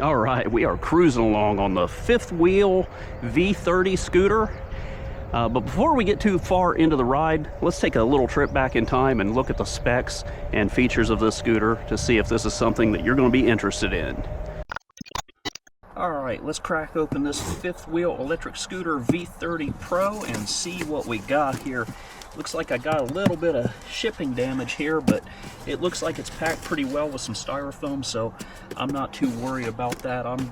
All right, we are cruising along on the fifth wheel V30 scooter. But before we get too far into the ride, let's take a little trip back in time and look at the specs and features of this scooter to see if this is something that you're going to be interested in. All right, let's crack open this fifth wheel electric scooter V30 Pro and see what we got here. Looks like I got a little bit of shipping damage here, but it looks like it's packed pretty well with some styrofoam, so I'm not too worried about that. I'm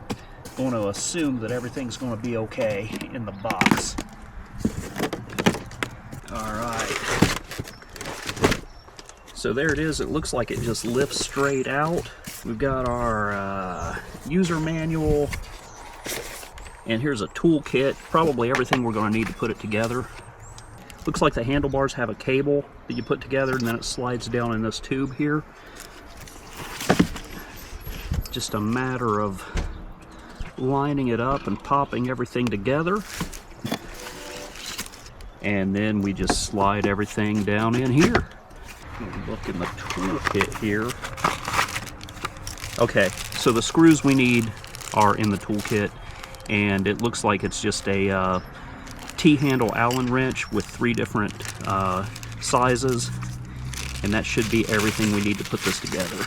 going to assume that everything's going to be okay in the box. All right. So there it is. It looks like it just lifts straight out. We've got our user manual, and here's a toolkit, probably everything we're going to need to put it together. Looks like the handlebars have a cable that you put together, and then it slides down in this tube here. Just a matter of lining it up and popping everything together. And then we just slide everything down in here. Look in the toolkit here. Okay, so the screws we need are in the toolkit, and it looks like it's just a T-handle Allen wrench with 3 different sizes, and that should be everything we need to put this together.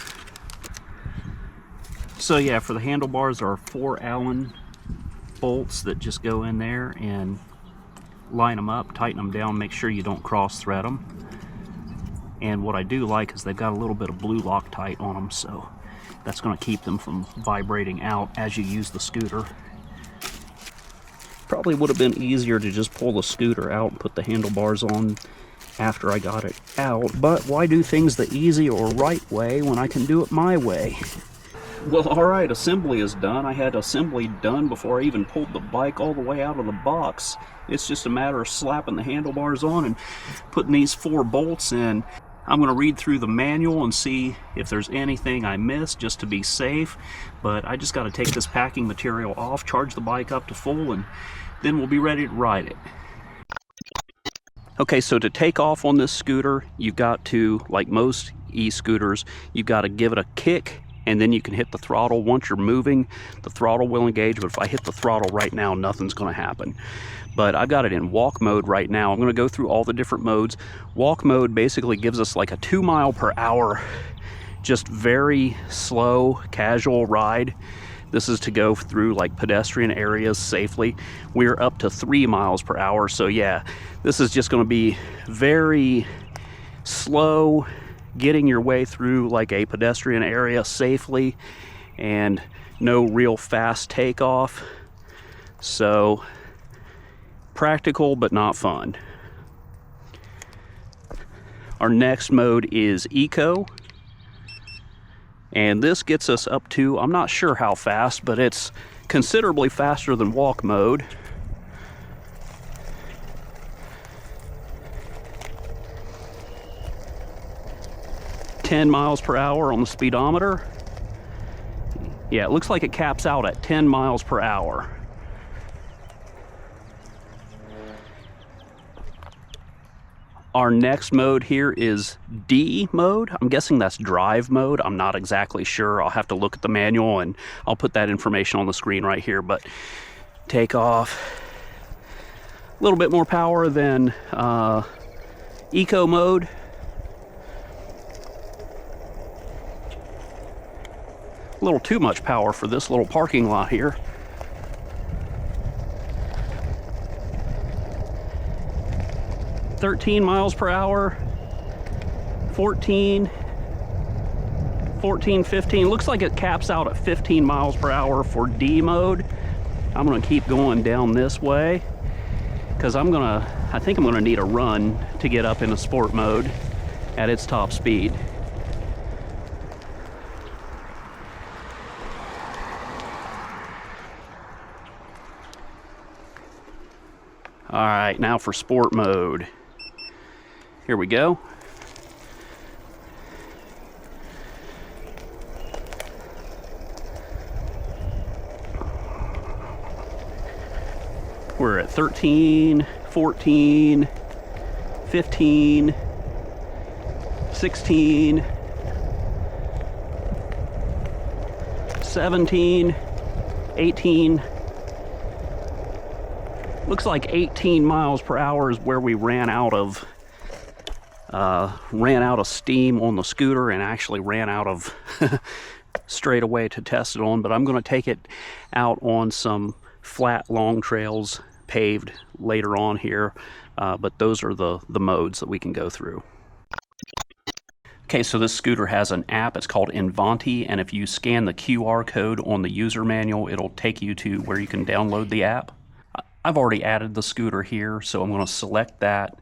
So yeah, for the handlebars, there are 4 Allen bolts that just go in there and line them up, tighten them down, make sure you don't cross thread them. And what I do like is they've got a little bit of blue Loctite on them, so that's going to keep them from vibrating out as you use the scooter. Probably would have been easier to just pull the scooter out and put the handlebars on after I got it out, but why do things the easy or right way when I can do it my way? Well, alright, assembly is done. I had assembly done before I even pulled the bike all the way out of the box. It's just a matter of slapping the handlebars on and putting these 4 bolts in. I'm going to read through the manual and see if there's anything I missed just to be safe, but I just got to take this packing material off, charge the bike up to full, and then we'll be ready to ride it. Okay, so to take off on this scooter, you've got to, like most e-scooters, you've got to give it a kick, and then you can hit the throttle. Once you're moving, the throttle will engage, but if I hit the throttle right now, nothing's going to happen. But I've got it in walk mode right now. I'm going to go through all the different modes. Walk mode basically gives us like a 2 mile per hour, just very slow, casual ride. This is to go through like pedestrian areas safely. We're up to 3 miles per hour. So yeah, this is just going to be very slow, getting your way through like a pedestrian area safely, and no real fast takeoff. So practical but not fun. Our next mode is Eco, and this gets us up to, I'm not sure how fast, but it's considerably faster than walk mode. $10 miles per hour on the speedometer. Yeah, it looks like it caps out at 10 miles per hour. Our next mode here is D mode. I'm guessing that's drive mode. I'm not exactly sure. I'll have to look at the manual, and I'll put that information on the screen right here. But take off. A little bit more power than Eco mode. A little too much power for this little parking lot here. $13 miles per hour, 14, 15. Looks like it caps out at 15 miles per hour for D mode. I'm gonna keep going down this way because I think I'm gonna need a run to get up into sport mode at its top speed. All right, now for sport mode. Here we go. We're at 13, 14, 15, 16, 17, 18. Looks like 18 miles per hour is where we ran out of steam on the scooter, and actually ran out of straightaway to test it on. But I'm going to take it out on some flat long trails, paved later on here. But those are the modes that we can go through. Okay, so this scooter has an app. It's called V30, and if you scan the QR code on the user manual, it'll take you to where you can download the app. I've already added the scooter here, so I'm going to select that.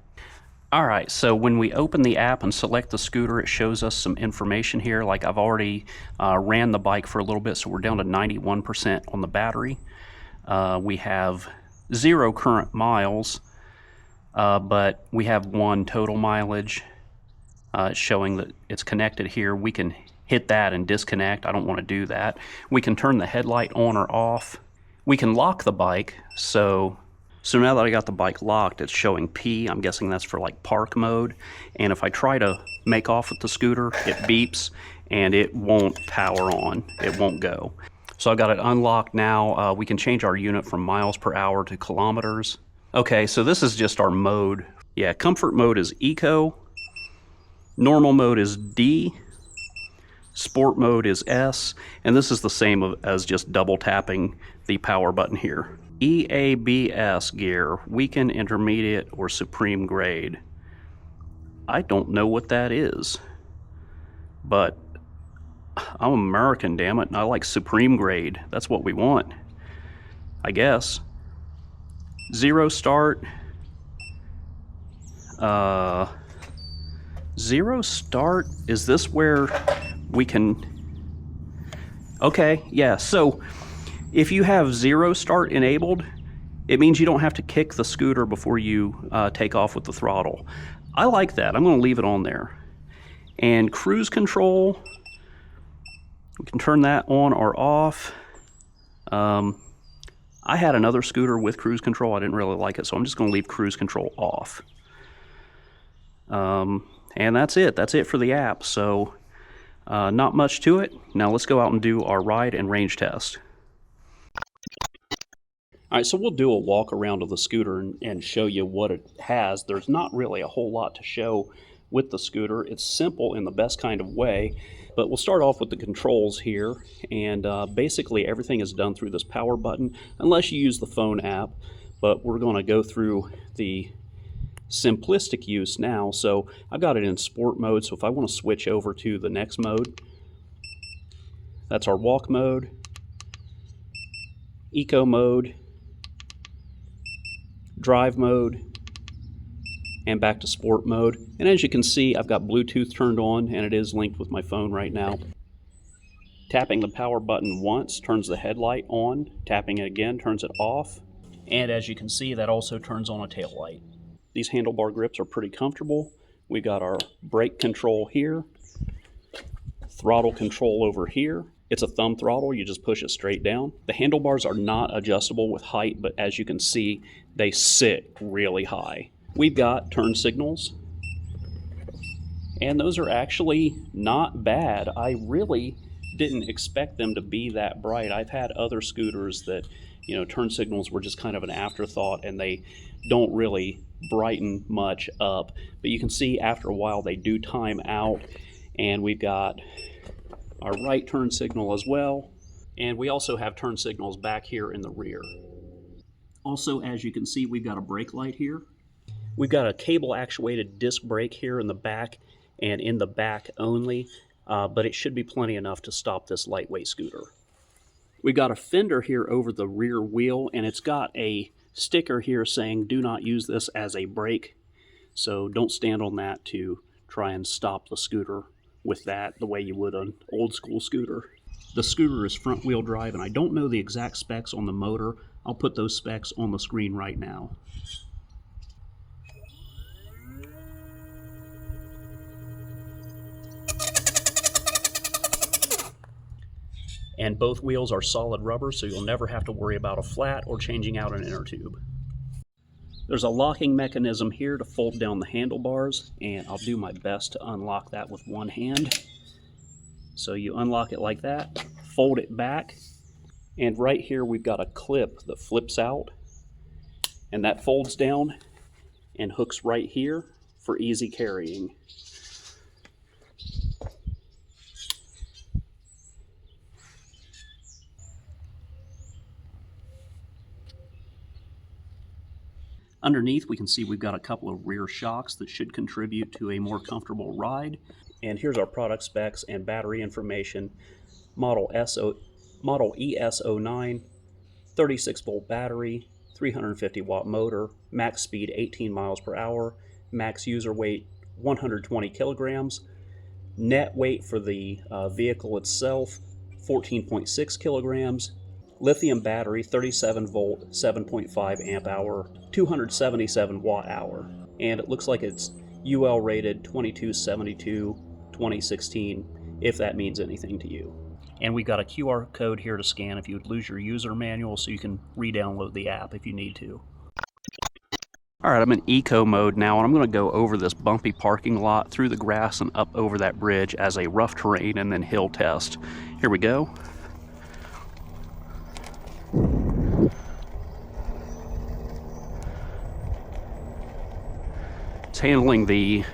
Alright, so when we open the app and select the scooter, it shows us some information here. Like, I've already ran the bike for a little bit, so we're down to 91% on the battery. We have 0 current miles, but we have 1 total mileage. Showing that it's connected here. We can hit that and disconnect. I don't want to do that. We can turn the headlight on or off. We can lock the bike. So now that I got the bike locked, it's showing P. I'm guessing that's for like park mode. And if I try to make off with the scooter, it beeps and it won't power on. It won't go. So I've got it unlocked now. We can change our unit from miles per hour to kilometers. Okay, so this is just our mode. Yeah, comfort mode is Eco. Normal mode is D, sport mode is S, and this is the same as just double tapping the power button here. EABS gear, weekend, intermediate, or supreme grade. I don't know what that is, but I'm American, damn it, and I like supreme grade. That's what we want, I guess. 0 start. 0 start, is this where we can... Okay, yeah, so if you have 0 start enabled, it means you don't have to kick the scooter before you take off with the throttle. I like that. I'm going to leave it on there. And cruise control, we can turn that on or off. I had another scooter with cruise control. I didn't really like it, so I'm just going to leave cruise control off. And that's it. That's it for the app. So not much to it. Now let's go out and do our ride and range test. All right, so we'll do a walk around of the scooter and show you what it has. There's not really a whole lot to show with the scooter. It's simple in the best kind of way, but we'll start off with the controls here. And basically everything is done through this power button, unless you use the phone app. But we're going to go through the simplistic use now. So I've got it in sport mode, so if I want to switch over to the next mode, that's our walk mode, eco mode, drive mode, and back to sport mode. And as you can see, I've got Bluetooth turned on, and it is linked with my phone right now. Tapping the power button once turns the headlight on, tapping it again turns it off, and as you can see, that also turns on a tail light. These handlebar grips are pretty comfortable. We got our brake control here, throttle control over here. It's a thumb throttle, you just push it straight down. The handlebars are not adjustable with height, but as you can see, they sit really high. We've got turn signals, and those are actually not bad. I really didn't expect them to be that bright. I've had other scooters that, you know, turn signals were just kind of an afterthought and they don't really brighten much up. But you can see after a while they do time out, and we've got our right turn signal as well. And we also have turn signals back here in the rear. Also, as you can see, we've got a brake light here. We've got a cable actuated disc brake here in the back and in the back only, but it should be plenty enough to stop this lightweight scooter. We've got a fender here over the rear wheel, and it's got a sticker here saying do not use this as a brake. So don't stand on that to try and stop the scooter with that the way you would an old school scooter. The scooter is front wheel drive, and I don't know the exact specs on the motor. I'll put those specs on the screen right now. And both wheels are solid rubber, so you'll never have to worry about a flat or changing out an inner tube. There's a locking mechanism here to fold down the handlebars, and I'll do my best to unlock that with one hand. So you unlock it like that, fold it back, and right here we've got a clip that flips out, and that folds down and hooks right here for easy carrying. Underneath, we can see we've got a couple of rear shocks that should contribute to a more comfortable ride. And here's our product specs and battery information. Model ES09, 36 volt battery, 350 watt motor, max speed 18 miles per hour, max user weight 120 kilograms, net weight for the vehicle itself 14.6 kilograms, lithium battery, 37 volt, 7.5 amp hour, 277 watt hour. And it looks like it's UL rated 2272 2016, if that means anything to you. And we got a QR code here to scan if you would lose your user manual, so you can re-download the app if you need to. All right, I'm in eco mode now, and I'm going to go over this bumpy parking lot, through the grass, and up over that bridge as a rough terrain and then hill test. Here we go. It's handling the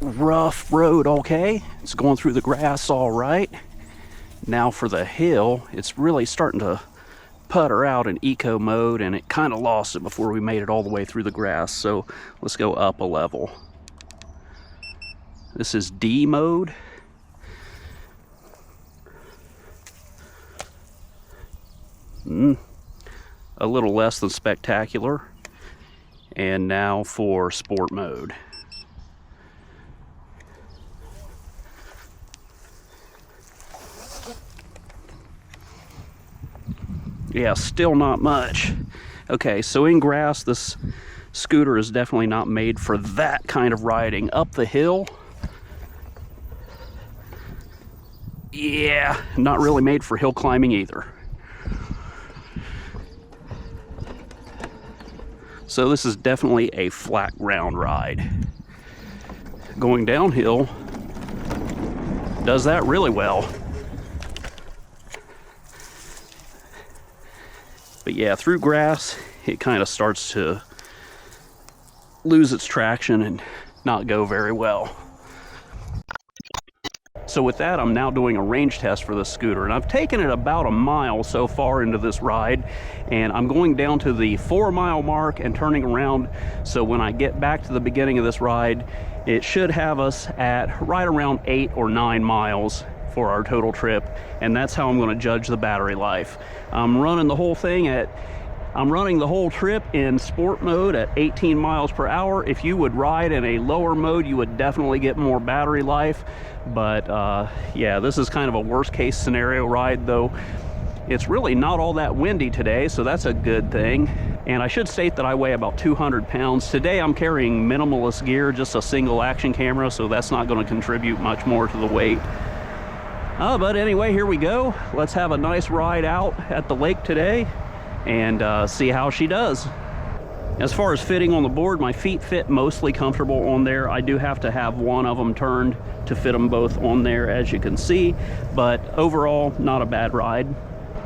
rough road okay. It's going through the grass all right. Now for the hill, it's really starting to putter out in eco mode, and it kind of lost it before we made it all the way through the grass. So let's go up a level. This is D mode. A little less than spectacular. And now for sport mode. Yeah, still not much. Okay, so in grass, this scooter is definitely not made for that kind of riding. Up the hill, yeah, not really made for hill climbing either. So this is definitely a flat ground ride. Going downhill does that really well. But yeah, through grass, it kind of starts to lose its traction and not go very well. So with that, I'm now doing a range test for this scooter, and I've taken it about a mile so far into this ride, and I'm going down to the 4-mile mark and turning around. So when I get back to the beginning of this ride, it should have us at right around 8 or 9 miles for our total trip, and that's how I'm going to judge the battery life. I'm running the whole trip in sport mode at 18 miles per hour. If you would ride in a lower mode, you would definitely get more battery life. But yeah, this is kind of a worst case scenario ride, though. It's really not all that windy today, so that's a good thing. And I should state that I weigh about 200 pounds. Today I'm carrying minimalist gear, just a single action camera, so that's not going to contribute much more to the weight. But anyway, here we go. Let's have a nice ride out at the lake today and see how she does. As far as fitting on the board, my feet fit mostly comfortable on there. I do have to have one of them turned to fit them both on there, as you can see, but overall, not a bad ride.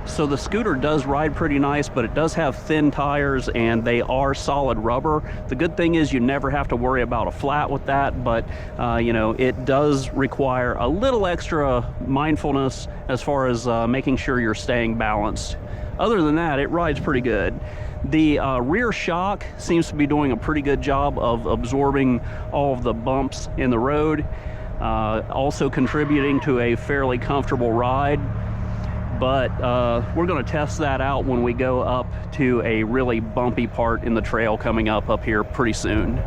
So the scooter does ride pretty nice, but it does have thin tires and they are solid rubber. The good thing is you never have to worry about a flat with that, but you know, it does require a little extra mindfulness as far as making sure you're staying balanced. Other than that, it rides pretty good. The rear shock seems to be doing a pretty good job of absorbing all of the bumps in the road, also contributing to a fairly comfortable ride. But we're going to test that out when we go up to a really bumpy part in the trail coming up here pretty soon.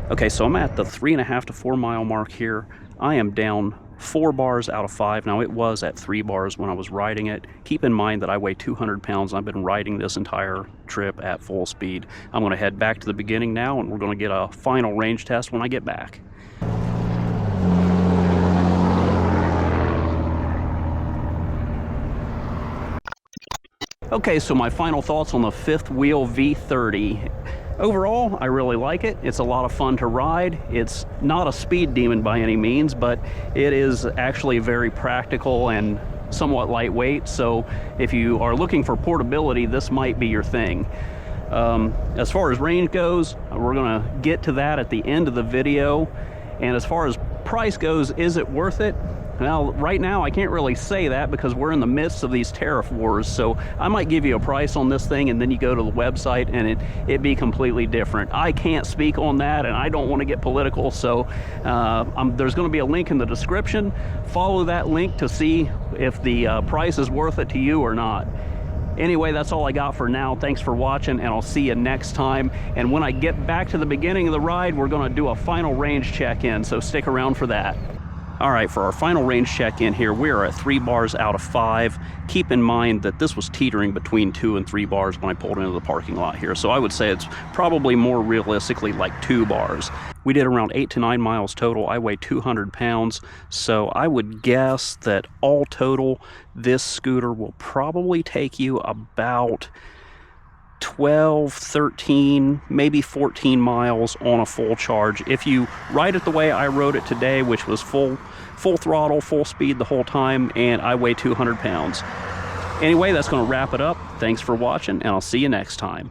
Okay, so I'm at the 3.5 to 4 mile mark here. I am down 4 bars out of 5. Now, it was at 3 bars when I was riding it. Keep in mind that I weigh 200 pounds. I've been riding this entire trip at full speed. I'm going to head back to the beginning now, and we're going to get a final range test when I get back. Okay, so my final thoughts on the fifth wheel V30. Overall, I really like it. It's a lot of fun to ride. It's not a speed demon by any means, but it is actually very practical and somewhat lightweight. So if you are looking for portability, this might be your thing. As far as range goes, we're gonna get to that at the end of the video. And as far as price goes, is it worth it? Well, right now I can't really say that because we're in the midst of these tariff wars, so I might give you a price on this thing and then you go to the website and it'd be completely different. I can't speak on that and I don't want to get political, so there's going to be a link in the description. Follow that link to see if the price is worth it to you or not. Anyway, that's all I got for now. Thanks for watching, and I'll see you next time. And when I get back to the beginning of the ride, we're going to do a final range check-in, so stick around for that. All right, for our final range check-in here, we are at 3 bars out of 5. Keep in mind that this was teetering between 2 and 3 bars when I pulled into the parking lot here, so I would say it's probably more realistically like 2 bars. We did around 8 to 9 miles total. I weigh 200 pounds, so I would guess that all total, this scooter will probably take you about 12, 13, maybe 14 miles on a full charge. If you ride it the way I rode it today, which was full throttle, full speed the whole time, and I weigh 200 pounds. Anyway, that's going to wrap it up. Thanks for watching, and I'll see you next time.